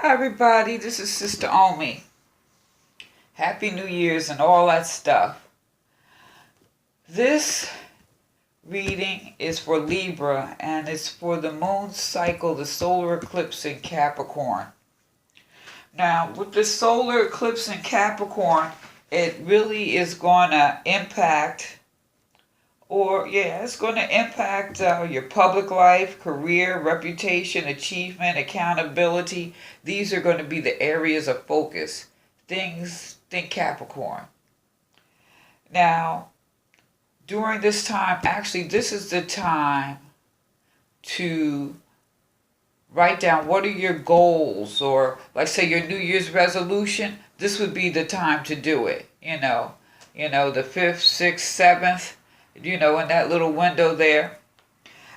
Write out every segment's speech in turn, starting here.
Hi everybody, this is Sister Omi. Happy New Year's and all that stuff. This reading is for Libra and it's for the moon cycle, the solar eclipse in Capricorn. Now, with the solar eclipse in Capricorn, it really is going to impact it's going to impact your public life, career, reputation, achievement, accountability. These are going to be the areas of focus. Think Capricorn. Now, during this time, actually, this is the time to write down what are your goals, or like say your New Year's resolution. This would be the time to do it. The 5th, 6th, 7th. In that little window there.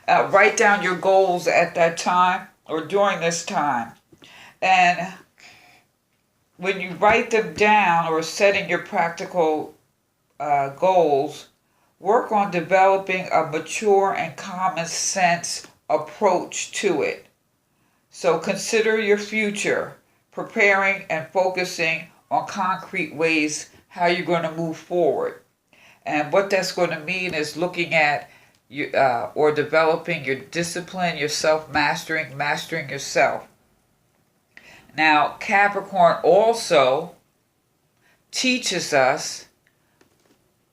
Write down your goals at that time or during this time. And when you write them down or setting your practical goals, work on developing a mature and common sense approach to it. So consider your future, preparing and focusing on concrete ways how you're going to move forward. And what that's going to mean is looking at or developing your discipline, your self-mastering, mastering yourself. Now, Capricorn also teaches us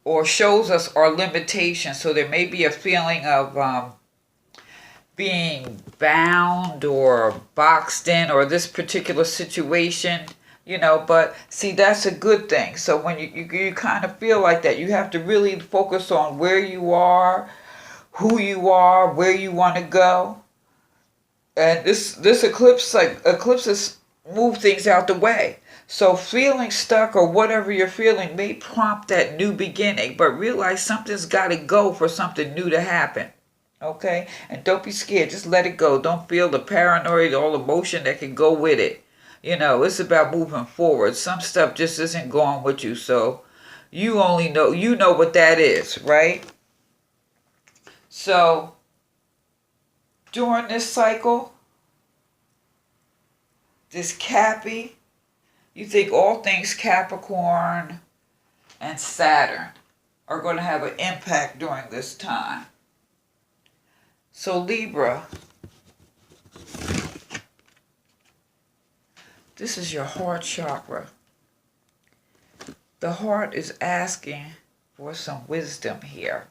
or shows us our limitations. So there may be a feeling of being bound or boxed in, or this particular situation. But see, that's a good thing. So when you kind of feel like that, you have to really focus on where you are, who you are, where you want to go. And this eclipses move things out the way. So feeling stuck or whatever you're feeling may prompt that new beginning, but realize something's got to go for something new to happen. Okay? And don't be scared. Just let it go. Don't feel the paranoid, all emotion that can go with it. It's about moving forward. Some stuff just isn't going with you, so you know what that is, right? So during this cycle, this Cappy, you think all things Capricorn and Saturn are going to have an impact during this time. So Libra, this is your heart chakra. The heart is asking for some wisdom here.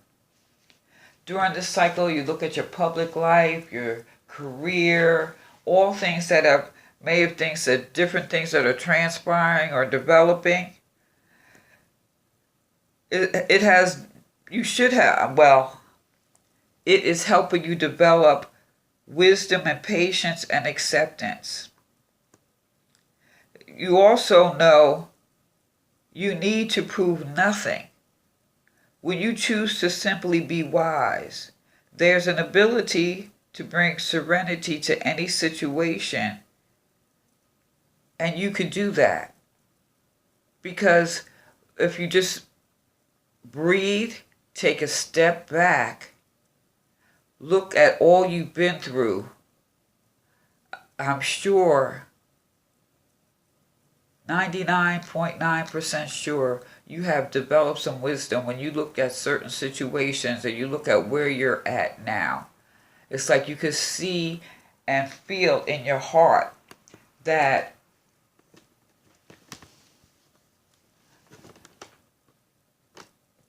During this cycle, you look at your public life, your career, all things that have different things that are transpiring or developing. It is helping you develop wisdom and patience and acceptance. You also know you need to prove nothing. When you choose to simply be wise, there's an ability to bring serenity to any situation. And you can do that. Because if you just breathe, take a step back, look at all you've been through, I'm sure 99.9% sure you have developed some wisdom when you look at certain situations and you look at where you're at now. It's like you can see and feel in your heart that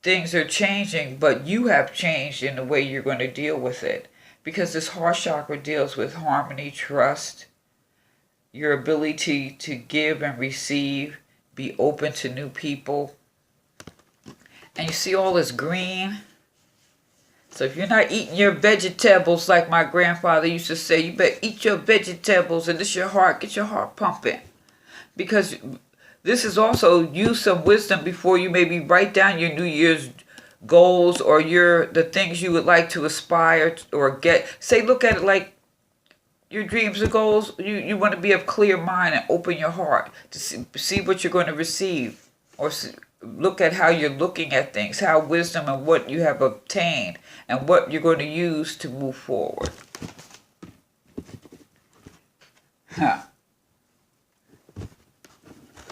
things are changing, but you have changed in the way you're going to deal with it. Because this heart chakra deals with harmony, trust, your ability to give and receive, be open to new people. And you see all this green? So if you're not eating your vegetables, like my grandfather used to say, you better eat your vegetables and this your heart, get your heart pumping. Because this is also use some wisdom before you maybe write down your New Year's goals or the things you would like to aspire or get. Say, look at it like your dreams and goals. You want to be of clear mind and open your heart to see what you're going to receive, or look at how you're looking at things, how wisdom and what you have obtained and what you're going to use to move forward.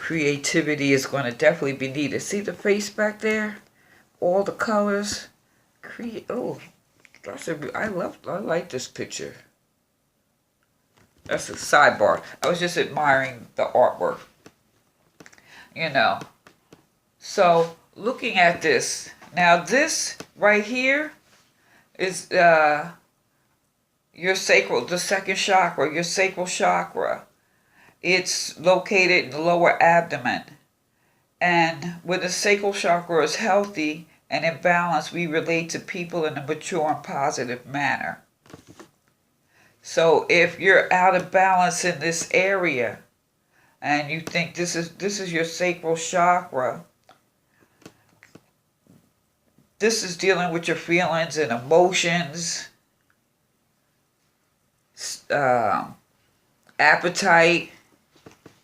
creativity is going to definitely be needed. See the face back there? All the colors. Oh, I like this picture. That's a sidebar. I was just admiring the artwork. You know. So, looking at this. Now, this right here is your sacral, the second chakra, your sacral chakra. It's located in the lower abdomen. And when the sacral chakra is healthy and in balance, we relate to people in a mature and positive manner. So if you're out of balance in this area and you think this is your sacral chakra, this is dealing with your feelings and emotions, appetite,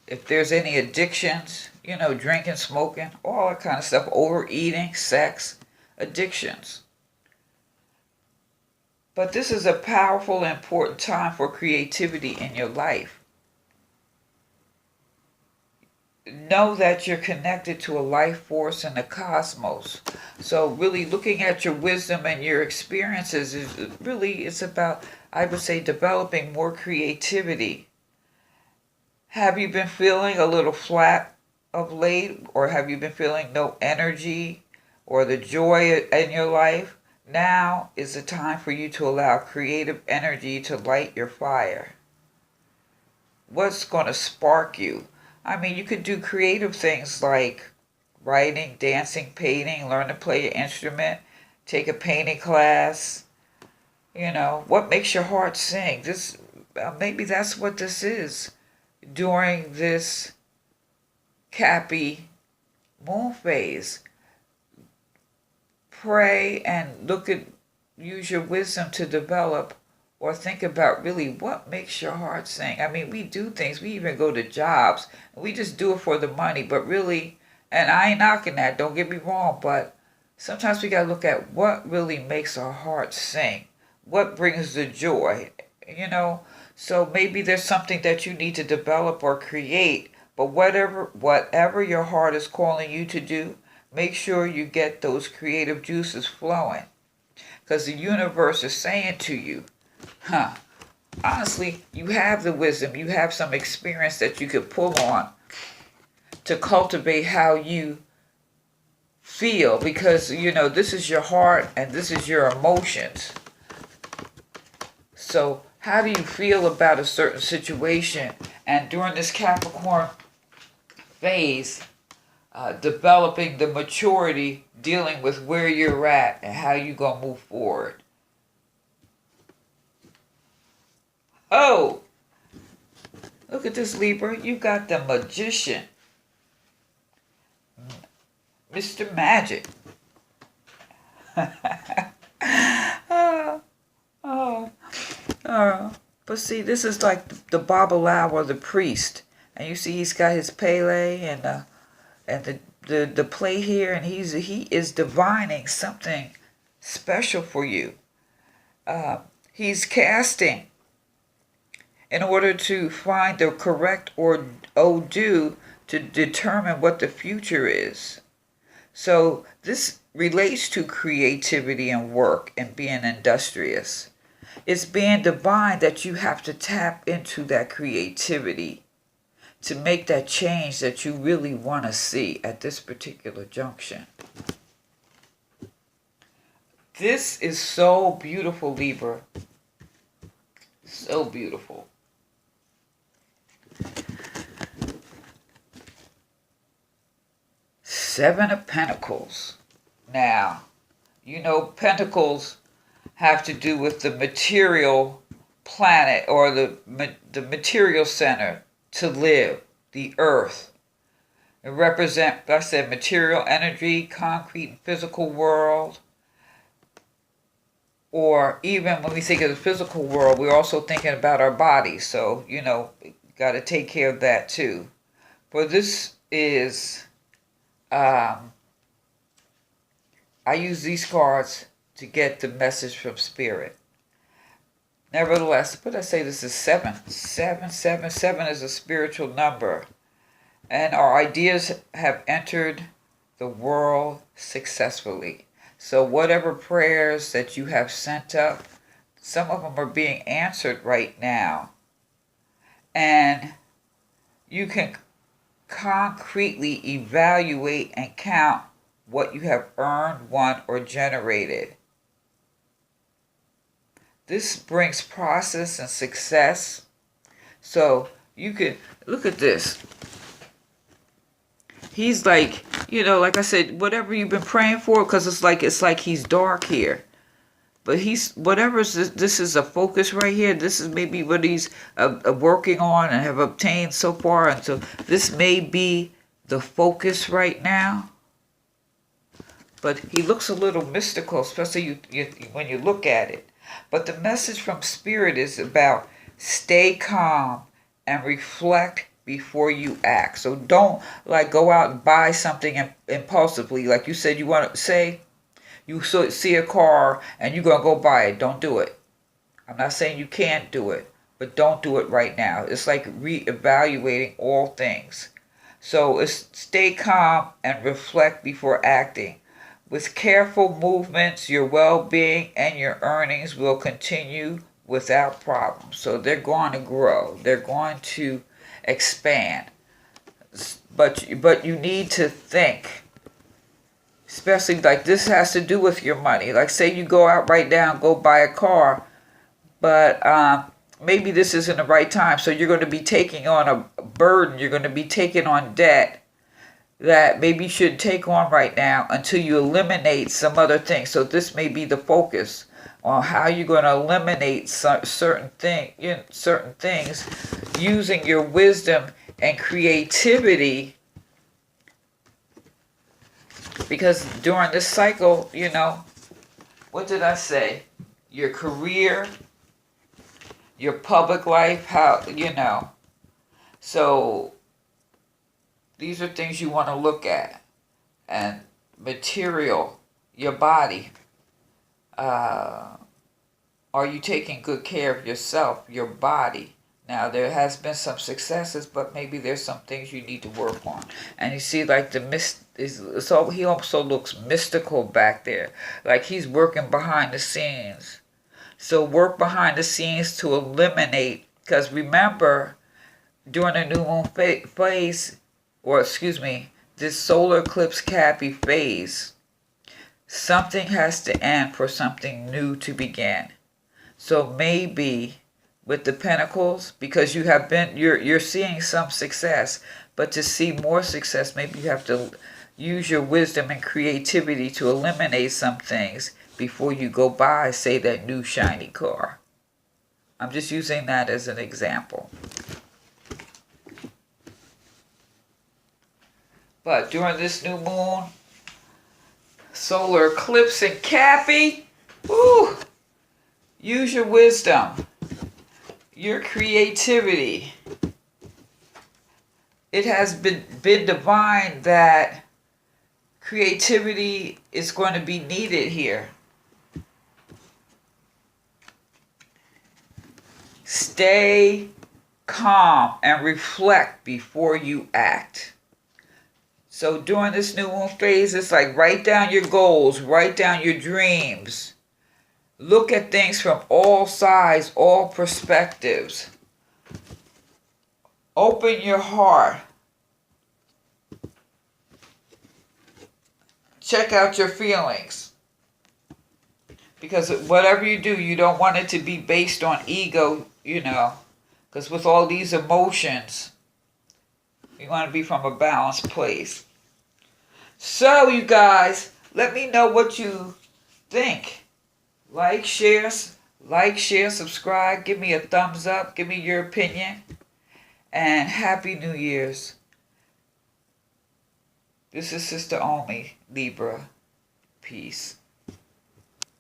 if there's any addictions, drinking, smoking, all that kind of stuff, overeating, sex, addictions. But this is a powerful and important time for creativity in your life. Know that you're connected to a life force in the cosmos. So really looking at your wisdom and your experiences it's about, I would say, developing more creativity. Have you been feeling a little flat of late, or have you been feeling no energy or the joy in your life? Now is the time for you to allow creative energy to light your fire. What's going to spark you? I mean, you could do creative things like writing, dancing, painting, learn to play an instrument, take a painting class. What makes your heart sing? Maybe that's what this is. During this Cappy moon phase, pray and use your wisdom to develop or think about really what makes your heart sing. I mean, we do things, we even go to jobs, and we just do it for the money, but really, and I ain't knocking that, don't get me wrong, but sometimes we gotta look at what really makes our heart sing, what brings the joy, So maybe there's something that you need to develop or create, but whatever your heart is calling you to do, make sure you get those creative juices flowing. Because the universe is saying to you, honestly, you have the wisdom, you have some experience that you could pull on to cultivate how you feel. Because, this is your heart and this is your emotions. So how do you feel about a certain situation? And during this Capricorn phase, developing the maturity, dealing with where you're at and how you're going to move forward. Oh, look at this, Libra. You got the Magician. Mr. Magic. But see, this is like the Babalawo or the priest. And you see he's got his Pele and the play here, and he is divining something special for you. He's casting in order to find the correct or do to determine what the future is. So this relates to creativity and work and being industrious. It's being divine that you have to tap into that creativity to make that change that you really want to see at this particular junction. This is so beautiful, Libra. So beautiful. Seven of Pentacles. Now, Pentacles have to do with the material planet or the material center to live, the earth. It represents, like I said, material energy, concrete and physical world. Or even when we think of the physical world, we're also thinking about our bodies. So, got to take care of that too. For this is, I use these cards to get the message from Spirit. Nevertheless, but I say this is 7. 7 is a spiritual number. and our ideas have entered the world successfully. So whatever prayers that you have sent up, some of them are being answered right now. And you can concretely evaluate and count what you have earned, won, or generated. This brings process and success. So you can look at this. He's like, like I said, whatever you've been praying for, because it's like he's dark here. But he's, whatever, this is a focus right here. This is maybe what he's working on and have obtained so far. And so this may be the focus right now. But he looks a little mystical, especially when you look at it. But the message from Spirit is about stay calm and reflect before you act. So don't go out and buy something impulsively. Like you said, you want to say, you see a car and you're going to go buy it. Don't do it. I'm not saying you can't do it, but don't do it right now. It's like reevaluating all things. So it's stay calm and reflect before acting. With careful movements, your well-being and your earnings will continue without problems. So they're going to grow. They're going to expand. But you need to think. Especially like this has to do with your money. Like say you go out right now and go buy a car, but maybe this isn't the right time. So you're going to be taking on a burden. You're going to be taking on debt that maybe you shouldn't take on right now until you eliminate some other things. So this may be the focus on how you're going to eliminate certain things using your wisdom and creativity. Because during this cycle, what did I say? Your career, your public life, So these are things you want to look at. And material, your body. Are you taking good care of yourself, your body? Now, there has been some successes, but maybe there's some things you need to work on. And you see, like he also looks mystical back there. Like he's working behind the scenes. So work behind the scenes to eliminate, because remember, during the new moon phase, this solar eclipse Cappy phase, something has to end for something new to begin. So maybe with the Pentacles, because you're seeing some success, but to see more success, maybe you have to use your wisdom and creativity to eliminate some things before you go buy, say, that new shiny car. I'm just using that as an example. But during this new moon, solar eclipse and Cappy, use your wisdom, your creativity. It has been divined that creativity is going to be needed here. Stay calm and reflect before you act. So during this new moon phase, it's like write down your goals, write down your dreams. Look at things from all sides, all perspectives. Open your heart. Check out your feelings. Because whatever you do, you don't want it to be based on ego, Because with all these emotions, you want to be from a balanced place. So, you guys, let me know what you think. Like, share, subscribe. Give me a thumbs up. Give me your opinion. And Happy New Year's. This is Sister Omi, Libra. Peace.